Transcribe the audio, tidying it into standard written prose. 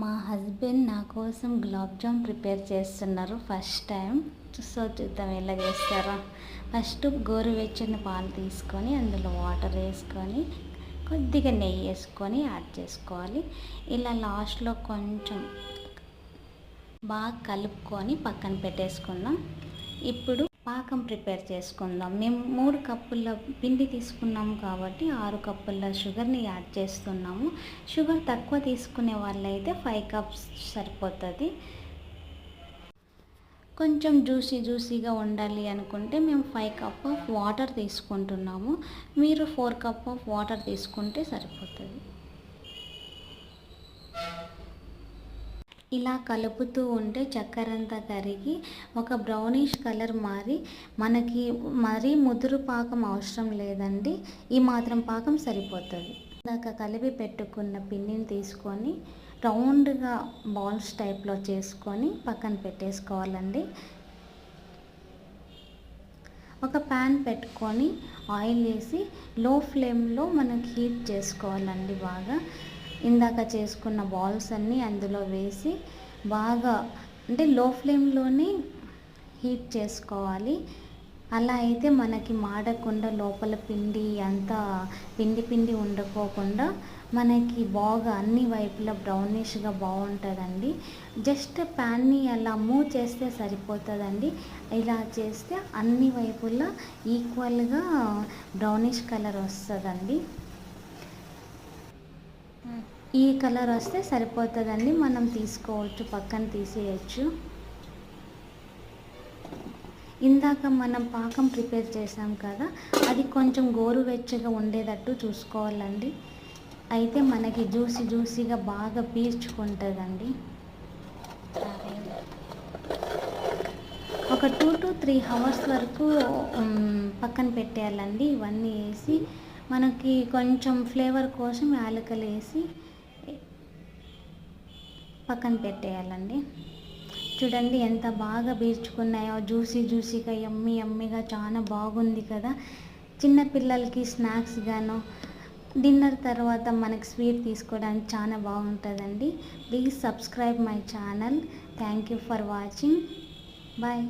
మా హస్బెండ్ నా కోసం గులాబ్ జామ్ ప్రిపేర్ చేస్తున్నారు ఫస్ట్ టైం. సో చూద్దాం ఎలా చేస్తారో. ఫస్ట్ గోరువెచ్చని పాలు తీసుకొని అందులో వాటర్ వేసుకొని కొద్దిగా నెయ్యి వేసుకొని యాడ్ చేసుకోవాలి. ఇలా లాస్ట్లో కొంచెం బాగా కలుపుకొని పక్కన పెట్టేసుకుందాం. ఇప్పుడు పాకం ప్రిపేర్ చేసుకుందాం. మేము 3 కప్పుల పిండి తీసుకున్నాము కాబట్టి 6 కప్పుల షుగర్ని యాడ్ చేస్తున్నాము. షుగర్ తక్కువ తీసుకునే వాళ్ళైతే 5 కప్స్ సరిపోతుంది. కొంచెం జ్యూసీగా ఉండాలి అనుకుంటే మేము 5 కప్ ఆఫ్ వాటర్ తీసుకుంటున్నాము. మీరు 4 కప్ ఆఫ్ వాటర్ తీసుకుంటే సరిపోతుంది. ఇలా కలుపుతూ ఉంటే చక్కెర అంతా కరిగి ఒక బ్రౌనిష్ కలర్ మారి మనకి మరీ ముదురు పాకం అవసరం లేదండి. ఈ మాత్రం పాకం సరిపోతుంది. ఇందాక కలిపి పెట్టుకున్న పిండిని తీసుకొని రౌండ్గా బాల్స్ టైప్లో చేసుకొని పక్కన పెట్టేసుకోవాలండి. ఒక ప్యాన్ పెట్టుకొని ఆయిల్ వేసి లో ఫ్లేమ్లో మనకి హీట్ చేసుకోవాలండి బాగా. ఇందాక చేసుకున్న బాల్స్ అన్నీ అందులో వేసి బాగా అంటే లో ఫ్లేమ్లోనే హీట్ చేసుకోవాలి. అలా అయితే మనకి మాడకుండా లోపల పిండి అంతా పిండి ఉండకోకుండా మనకి బాగా అన్ని వైపులా బ్రౌనిష్గా బాగుంటుందండి. జస్ట్ ప్యాన్ని అలా మూవ్ చేస్తే సరిపోతుందండి. ఇలా చేస్తే అన్ని వైపులా ఈక్వల్గా బ్రౌనిష్ కలర్ వస్తుందండి. ఈ కలర్ వస్తే సరిపోతుందండి. మనం తీసుకోవచ్చు, పక్కన తీసేయచ్చు. ఇందాక మనం పాకం ప్రిపేర్ చేసాం కదా, అది కొంచెం గోరువెచ్చగా ఉండేటట్టు చూసుకోవాలండి. అయితే మనకి జ్యూసీగా బాగా పీల్చుకుంటుందండి. ఒక 2 to 3 అవర్స్ వరకు పక్కన పెట్టేయాలండి. ఇవన్నీ వేసి మనకి కొంచెం ఫ్లేవర్ కోసం యాలకులు వేసి పక్కన పెట్టేయాలండి. చూడండి ఎంత బాగా పీల్చుకున్నాయో, జ్యూసీగా యమ్మీగా చాలా బాగుంది కదా. చిన్నపిల్లలకి స్నాక్స్ గాను డిన్నర్ తర్వాత మనకి స్వీట్ తీసుకోవడానికి చాలా బాగుంటుందండి. Please subscribe my channel. Thank you for watching. Bye.